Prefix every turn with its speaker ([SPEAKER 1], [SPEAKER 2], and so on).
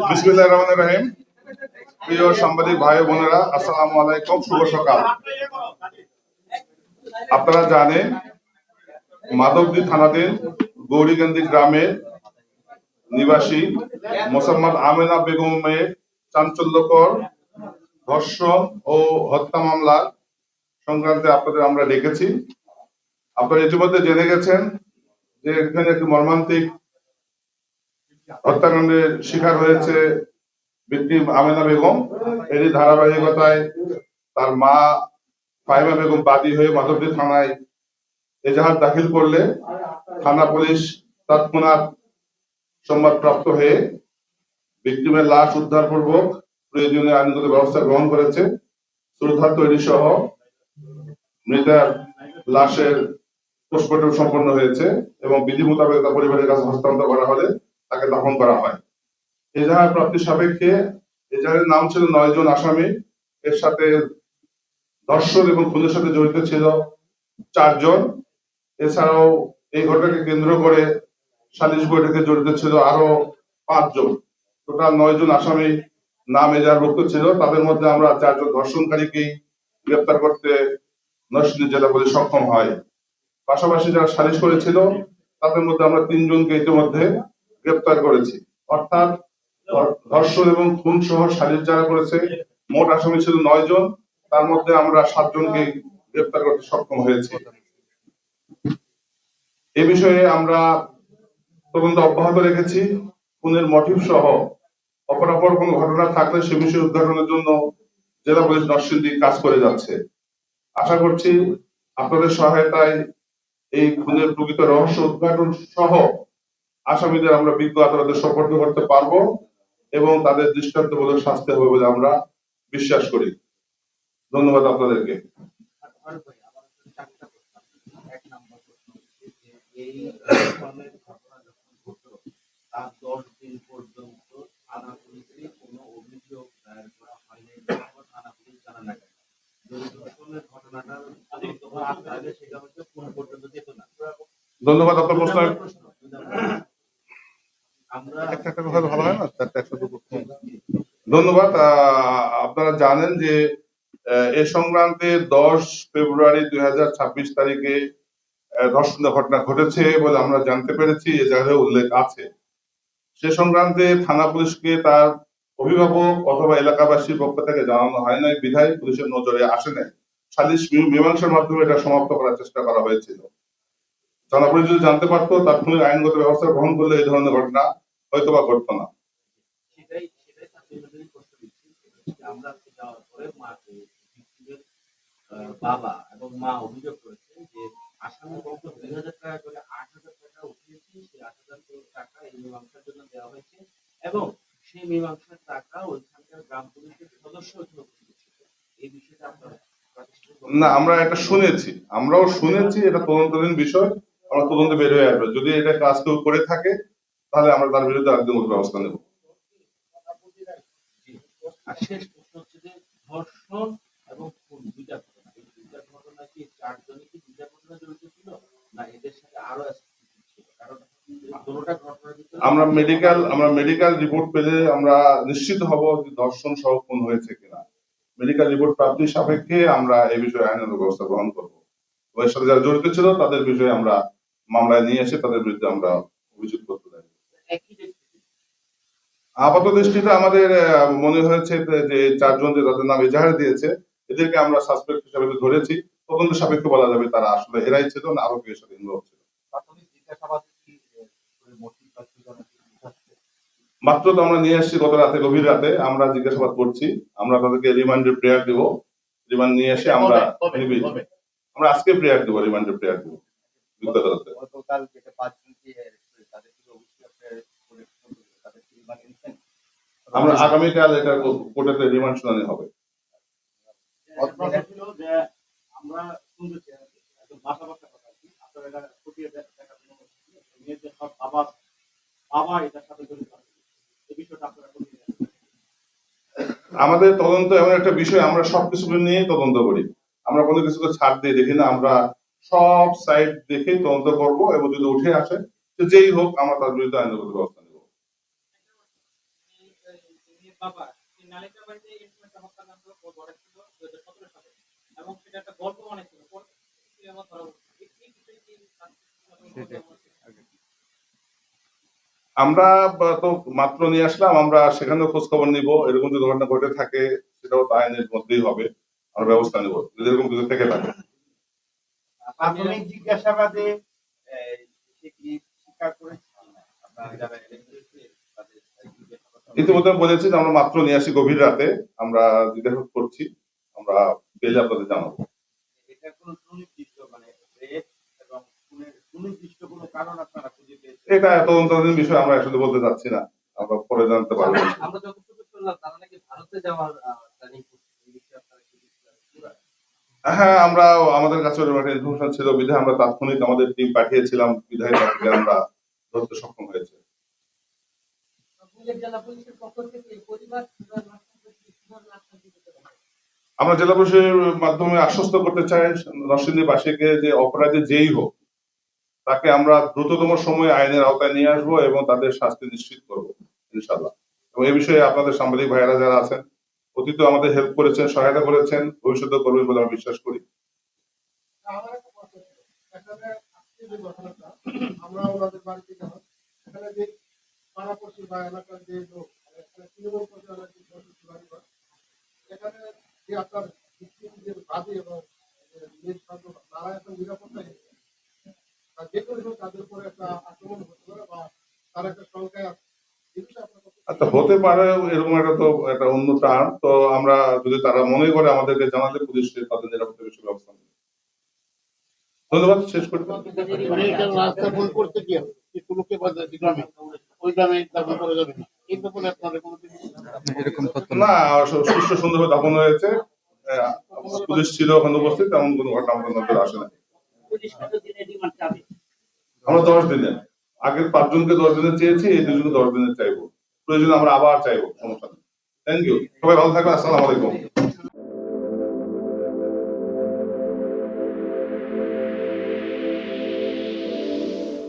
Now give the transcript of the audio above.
[SPEAKER 1] বিসমিল্লাহির রহমানির রহিম। প্রিয় সাংবাদিক ভাই বোনেরা, আসসালামু আলাইকুম, শুভ সকাল। আপনারা জানেন মাধবদী থানাধীন গৌরীকান্দি গ্রামের নিবাসী মোসাম্মদ আমেনা বেগমের চাঞ্চল্যকর ধর্ষণ ও হত্যা মামলা সংক্রান্তে আপনাদের আমরা ডেকেছি। আপনারা ইতিমধ্যে জেনে গেছেন যে এখানে একটি মর্মান্তিক হত্যাকাণ্ডের শিকার হয়েছে ভিকটিম আমেনা বেগম। এরই ধারাবাহিকতায় তার মা ফাহিমা বেগম বাদী হয়ে মাধবদী থানায় এজাহার দাখিল করলে থানা পুলিশ তৎক্ষণাৎ সংবাদ প্রাপ্ত হয়ে ভিকটিমের লাশ উদ্ধার পূর্বক প্রয়োজনীয় আইনগত ব্যবস্থা গ্রহণ করেছে। শ্রদ্ধা তৈরি সহ মৃতার লাশের পোস্টমর্টম সম্পন্ন হয়েছে এবং বিধি মোতাবেক তা পরিবারের কাছে হস্তান্তর করা হলে তাকে দাফন করা হয়। এজাহার প্রাপ্তি সাপেক্ষে এজাহারের নাম ছিল 9 জন আসামি। এর সাথে ধর্ষণ এবং খুনের সাথে জড়িত ছিল 4 জন। এছাড়াও এই ঘটনাকে কেন্দ্র করে সালিশ বৈঠকে জড়িত ছিল আরো 5 জন। টোটাল 9 জন আসামি নাম এজাহারভুক্ত ছিল। তাদের মধ্যে আমরা 4 জন ধর্ষণকারীকেই গ্রেপ্তার করতে নরসিংদী জেলা পুলিশ সক্ষম হয়। পাশাপাশি যারা সালিশ করেছিল তাদের মধ্যে আমরা 3 জনকে ইতিমধ্যে গ্রেপ্তার করেছি। অর্থাৎ ধর্ষণ এবং খুন সহ সালিশ যারা করেছে মোট আসামি ছিল 9 জন। তার মধ্যে আমরা 7 জনকে গ্রেপ্তার করতে সক্ষম হয়েছি। এ বিষয়ে আমরা তদন্ত অব্যাহত রেখেছি। খুনের মোটিভ সহ অপরাপর কোনো ঘটনা থাকলে সে বিষয়ে উদ্ঘাটনের জন্য জেলা পুলিশ নরসিংদী কাজ করে যাচ্ছে। আশা করছি আপনাদের সহায়তায় এই খুনের প্রকৃত রহস্য উদ্ঘাটন সহ আসামিদের আমরা বিজ্ঞ আদালতে সোপর্দ করতে পারবো এবং তাদের দৃষ্টান্তমূলক শাস্তি হবে বলে আমরা বিশ্বাস করি। ধন্যবাদ আপনাদেরকে। ধন্যবাদ। আপনার প্রশ্ন ভালো হয় না। ধন্যবাদ। আপনারা জানেন যে এ সংক্রান্তে 10 ফেব্রুয়ারি 2026 তারিখে ধর্ষণের ঘটনা ঘটেছে বলে আমরা জানতে পেরেছি, এজাহারে উল্লেখ আছে। সে সংক্রান্তে থানা পুলিশকে তার অভিভাবক অথবা এলাকাবাসীর পক্ষ থেকে জানানো হয় নাই বিধায় পুলিশের নজরে আসে নাই। সালিশ মীমাংসার মাধ্যমে এটা সমাপ্ত করার চেষ্টা করা হয়েছিল। থানা পুলিশ যদি জানতে পারতো তাৎক্ষণিক আইনগত ব্যবস্থা গ্রহণ করলে এই ধরনের ঘটনা হয়তো বা ঘটতো না।
[SPEAKER 2] বাবা এবং মা অভিযোগ করেছেন যে আসামি পক্ষ 2000 টাকা করে 8000 টাকা উঠিয়েছে। সেই 8000 টাকা এই মীমাংসার জন্য দেওয়া হয়েছে এবং সেই মীমাংসার টাকা ওইখানকার গ্রাম পুলিশের সদস্য এই বিষয়টা আপনারা
[SPEAKER 1] না, আমরা এটা শুনেছি, আমরাও শুনেছি। এটা তদন্তাধীন বিষয়, আমরা তদন্তে বের হয়ে আসবে। যদি এটা কাজ কেউ করে থাকে তাহলে আমরা তার বিরুদ্ধে আইনগত ব্যবস্থা নেব।
[SPEAKER 2] আর শেষ প্রশ্ন হচ্ছে যে ধর্ষণ এবং খুন দুইটা ঘটনা, এই দুইটা ঘটনা কি 4 জনই কি দুইটা ঘটনা জড়িত ছিল না এদের সাথে আরো ছিল? কারণ দুটোটা ঘটনার ভিতরে
[SPEAKER 1] আমরা মেডিকেল রিপোর্ট পেলে আমরা নিশ্চিত হব যে ধর্ষণ সহ খুন হয়েছে কিনা। মেডিকেল রিপোর্ট প্রাপ্তি সাপেক্ষে আমরা এই বিষয়ে আইনানুগ ব্যবস্থা গ্রহণ করবো। এর সাথে যারা জড়িত ছিল তাদের বিষয়ে আমরা মামলায় নিয়ে এসে তাদের বিরুদ্ধে আমরা অভিযোগ করতে পারি। আপাত দৃষ্টিতে আমাদের মনে হয়েছে যে 4 জন যে তাদের নাম এজাহার দিয়েছে এদেরকে আমরা সাসপেক্ট হিসেবে ধরেছি। তদন্ত সাপেক্ষে বলা যাবে তারা আসলে এরাই ছিল না আরো কেউ সাথে ইনভলভ ছিল। মাত্র তো আমরা নিয়ে আসছি গত রাতে, গভীর রাতে আমরা জিজ্ঞাসাবাদ করছি। আমরা তাদেরকে রিমান্ডের প্রেয়ার দিব। রিমান্ড নিয়ে এসে আমরা আজকে প্রেয়ার দিব, রিমান্ডের প্রেয়ার দিব বিজ্ঞ আদালতে। আমরা আগামীকাল এটা কোর্টে রিমান্ড শুনানি হবে।
[SPEAKER 2] আমরা শুনতেছি ভাষা ভাষা কথা আপনারা এটা ফুটিয়ে দেখার জন্য মেয়েদের সব বাবা এটার সাথে জড়িত এই বিষয়টা আপনারা
[SPEAKER 1] আমাদের তদন্ত এমন একটা বিষয়, আমরা সবকিছু নিয়ে তদন্ত করি। আমরা কোনো কিছুকে ছাড় দিয়ে দেখি না, আমরা সব সাইড দেখে তদন্ত করব এবং যদি উঠে আসে তো যেই হোক আমরা তার বিরুদ্ধে আইনগত ব্যবস্থা নেব।
[SPEAKER 3] মেয়ের বাবা সেই নালিকা বাড়িতে এরকম একটা হত্যাকাণ্ড ঘটেছিল 2017 সালে এবং সেটা একটা গল্প বানাইছিল পরবর্তীতে আমার ধরা পড়ছে এই বিষয়টি
[SPEAKER 1] আমরা তো মাত্র নিয়ে আসলাম, আমরা সেখানেও খোঁজ খবর নিব, এরকম যদি ঘটনা ঘটে থাকে সেটাও তো আইনের মধ্যেই হবে, আমরা ব্যবস্থা নেব যদি এরকম কিছু থেকে থাকে।
[SPEAKER 4] প্রাথমিক জিজ্ঞাসাবাদে সে কি স্বীকার করেছে কিনা? আপনারা যারা এলাকায় তাদের জিজ্ঞাসাবাদ
[SPEAKER 1] ইতিমধ্যে আমি বলেছি যে আমরা মাত্র নিয়ে আসি গভীর রাতে, আমরা জিজ্ঞাসা করছি, আমরা পেলে আপনাদের জানাবো।
[SPEAKER 4] এটা কোনো সুনির্দিষ্ট মানে রেপ এবং খুনের সুনির্দিষ্ট কোনো কারণ আপনারা খুঁজে পেয়েছেন?
[SPEAKER 1] এটা তদন্তাধীন বিষয়, আমরা একসাথে বলতে চাচ্ছি না, আমরা পরে জানতে পারবো।
[SPEAKER 2] আমরা যতটুকু শুনলাম তারা নাকি ভারতে যাওয়ার প্ল্যানিং করছে, এই বিষয়ে আপনারা কি বলছেন?
[SPEAKER 1] হ্যাঁ, আমরা আমাদের কাছে ওরকম একটা ইনফরমেশন ছিল বিধায় আমরা তাৎক্ষণিক আমাদের টিম পাঠিয়েছিলাম, বিধায় তাকে আমরা ধরতে সক্ষম হয়েছে।
[SPEAKER 5] জেলা পুলিশের পক্ষ থেকে পরিবার
[SPEAKER 1] আমরা জেলা পুলিশের মাধ্যমে আশ্বস্ত করতে চাই নরসিংদীবাসীকে যে অপরাধী যেই হোক তাকে আমরা দ্রুততম সময়ে আইনের আওতায় নিয়ে আসবো এবং তাদের শাস্তি নিশ্চিত করবো ইনশাআল্লাহ। এবং এই বিষয়ে আপনাদের সাংবাদিক ভাইয়েরা যারা আছেন অতীতে আমাদের হেল্প করেছেন, সহায়তা করেছেন, ভবিষ্যতে করবেন বলে আমি বিশ্বাস করি।
[SPEAKER 5] আমার একটা প্রশ্ন ছিল, এখানে আজকে যে ঘটনাটা আমরা ওনাদের বাড়িতে গেলাম, এখানে যে পাড়াপড়শি বা এলাকার যে লোক এখানে তৃণমূল পর্যায়ের যে সদস্য বাড়িঘর, এখানে যে আপনার যে বাদী এবং মেয়ের সন্তান তারা এখন নিরাপত্তা আর যে কোনো হোক তাদের উপরে একটা আক্রমণ হতে পারে বা তার একটা সংখ্যায় আছে এই বিষয়ে আপনার
[SPEAKER 1] আচ্ছা, হতে পারে, এরকম একটা তো একটা অন্য টার্ম, তো আমরা যদি তারা মনে করে আমাদেরকে জানালে পুলিশ তাদের নিরাপত্তা বিষয়ে ব্যবস্থা নেবে। ধন্যবাদ, শেষ করি।
[SPEAKER 6] মানে এটা রাস্তা ফোন করতে গিয়ে কিছু লোকে বাজার গ্রামে ওই গ্রামে দাফন করা যাবে না, এই ব্যাপারে আপনাদের কোনো
[SPEAKER 1] না, সুষ্ঠু সুন্দরভাবে দাফন হয়েছে, পুলিশ ছিল ওখানে উপস্থিত, এমন কোনো ঘটনা আমাদের নজরে আসে না।
[SPEAKER 3] পুলিশ কত দিনের রিমান্ড চাবে?
[SPEAKER 1] আমরা 10 দিনের, আগের 5 জনকে 10 দিনের চেয়েছি, এই 2 জনকে 10 দিনের চাইবো, প্রয়োজনে আমরা আবার চাইবো, সমস্যা নেই। থ্যাংক ইউ, সবাই ভালো থাকবেন, আসসালামু আলাইকুম।